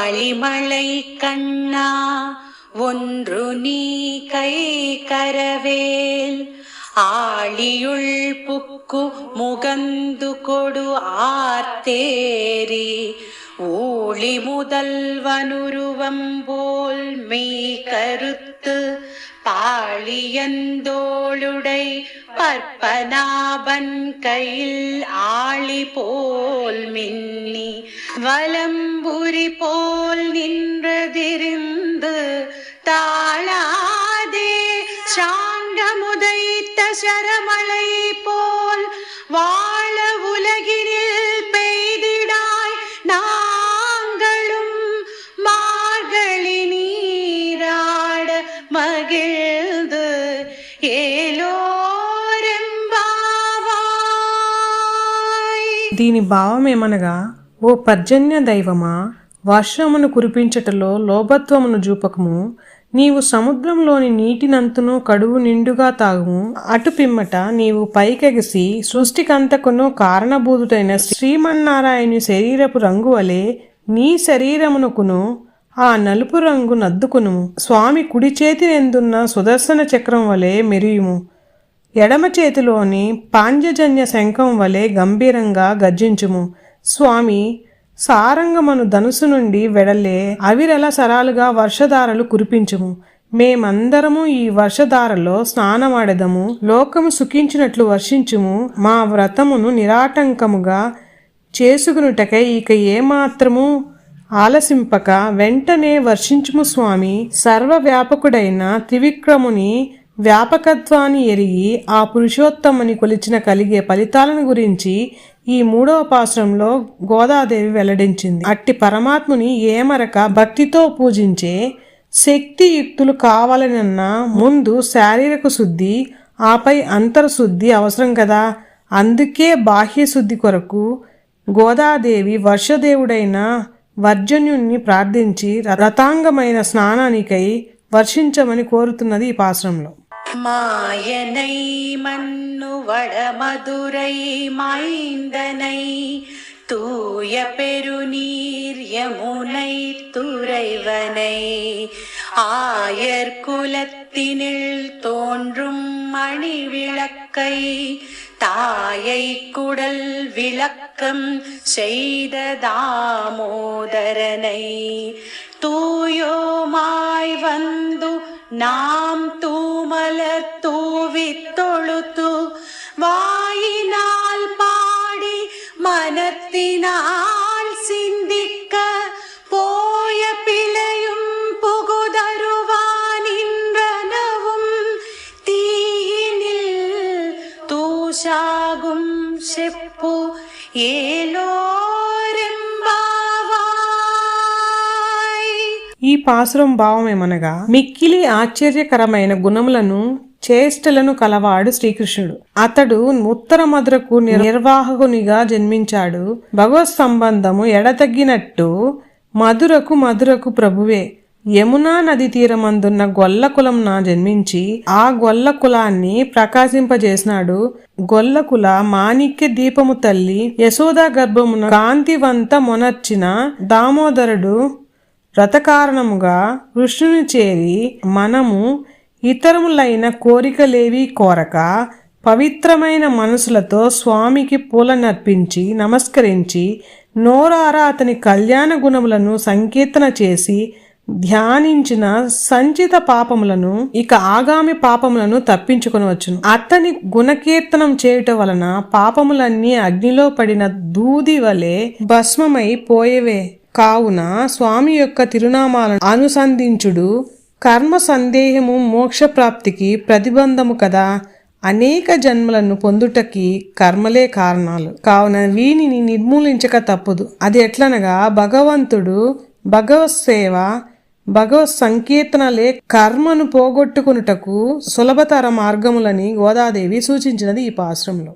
ஆழிமழை கண்ணா ஒன்று நீ கை கரவேல் ஆழியுள் புக்கு முகந்து கொடு ஆர்த்தேரி ஊழி முதல்வனுருவம் போல் மெய் கருத்து பாழியந்தோளுடை பற்பனாபன் கையில் ஆழி போல் மின்னி வலம்புரி போல் நின்றதிருந்து தாழாதே சாண்டமுதைத்த சரமலை போல் வாழ உலகினில் பெய்திடாய் நாங்களும் மார்கழி நீராட மகிழ்ந்து ఏలోరెంబావాయ్. దీని భావమేమనగా, ఓ పర్జన్య దైవమా, వర్షమును కురిపించటలో లోభత్వమును చూపకము, నీవు సముద్రంలోని నీటినంతును కడువు నిండుగా తాగుము. అటు పిమ్మట నీవు పైకెగసి సృష్టికంతకును కారణభూతుడైన శ్రీమన్నారాయణి శరీరపు రంగు వలె నీ శరీరమునకును ఆ నలుపు రంగు నద్దుకును. స్వామి కుడి చేతి ఎందున్న సుదర్శన చక్రం వలె మెరియుము. ఎడమ చేతిలోని పాంజజన్య శంఖం వలె గంభీరంగా గర్జించుము. స్వామి సారంగమను ధనుసు నుండి వెడలే అవిరల సరాలుగా వర్షధారలు కురిపించుము. మేమందరము ఈ వర్షధారలో స్నానమాడెదము. లోకము సుఖించినట్లు వర్షించుము. మా వ్రతమును నిరాటంకముగా చేసుకునుటకై ఇక ఏమాత్రము ఆలసింపక వెంటనే వర్షించుము స్వామి. సర్వవ్యాపకుడైన త్రివిక్రముని వ్యాపకత్వాన్ని ఎరిగి ఆ పురుషోత్తముని కొలిచిన కలిగే ఫలితాలను గురించి ఈ 3వ పాసురంలో గోదాదేవి వెల్లడించింది. అట్టి పరమాత్ముని ఏమరక భక్తితో పూజించే శక్తియుక్తులు కావాలనన్నా ముందు శారీరక శుద్ధి, ఆపై అంతర్శుద్ధి అవసరం కదా. అందుకే బాహ్య శుద్ధి కొరకు గోదాదేవి వర్షదేవుడైన వర్జన్యుణ్ణి ప్రార్థించి రతాంగమైన స్నానానికై వర్షించమని కోరుతున్నది ఈ పాసురంలో. மாயனை மண்ணு வடமதுரை மைந்தனை தூய பெருநீர் யமுனை துறைவனை ஆயர் குலத்தினில் தோன்றும் மணி விளக்கை தாயை குடல் விளக்கம் செய்த தாமோதரனை தூயோமாய் வந்து நாம் தூமலர் தூவித் தொழுத்து வாயினால் பாடி மனத்தினால் சிந்திக்க போய பிழையும் புகுதருவானின்றனவும் தீயினில் தூஷாகும் செப்பு ఏలోరెంబావాయ్. ఈ పాసురం భావమేమనగా, మిక్కిలి ఆశ్చర్యకరమైన గుణములను చేష్టలను కలవాడు శ్రీకృష్ణుడు. అతడు ఉత్తర మధురకు నిర్వాహకునిగా జన్మించాడు. భగవత్ సంబంధము ఎడతగ్గినట్టు మధురకు ప్రభువే. యమునా నది తీరమందున్న గొల్ల కులంన జన్మించి ఆ గొల్ల కులాన్ని ప్రకాశింపజేసినాడు. గొల్లకుల మాణిక్య దీపము తల్లి యశోదా గర్భమున కాంతివంత మొనర్చిన దామోదరుడు వ్రతకారణముగా కృష్ణుని చేరి మనము ఇతరములైన కోరికలేవి కోరక పవిత్రమైన మనసులతో స్వామికి పూలనర్పించి నమస్కరించి నోరారా అతని కళ్యాణ గుణములను సంకీర్తన చేసి ధ్యానించిన సంచిత పాపములను ఇక ఆగామి పాపములను తప్పించుకొనవచ్చును. అతని గుణకీర్తనం చేయుట వలన పాపములన్నీ అగ్నిలో పడిన దూది వలె భస్మమై పోయేవే. కావున స్వామి యొక్క తిరునామాలను అనుసంధించుడు కర్మ సందేహము మోక్షప్రాప్తికి ప్రతిబంధము కదా. అనేక జన్మలను పొందుటకి కర్మలే కారణాలు. కావున వీనిని నిర్మూలించక తప్పదు. అది ఎట్లనగా, భగవంతుడు, భగవత్ సేవ, భగవత్ సంకీర్తనలే కర్మను పోగొట్టుకునుటకు సులభతర మార్గములని గోదాదేవి సూచించినది ఈ పాశ్రంలో.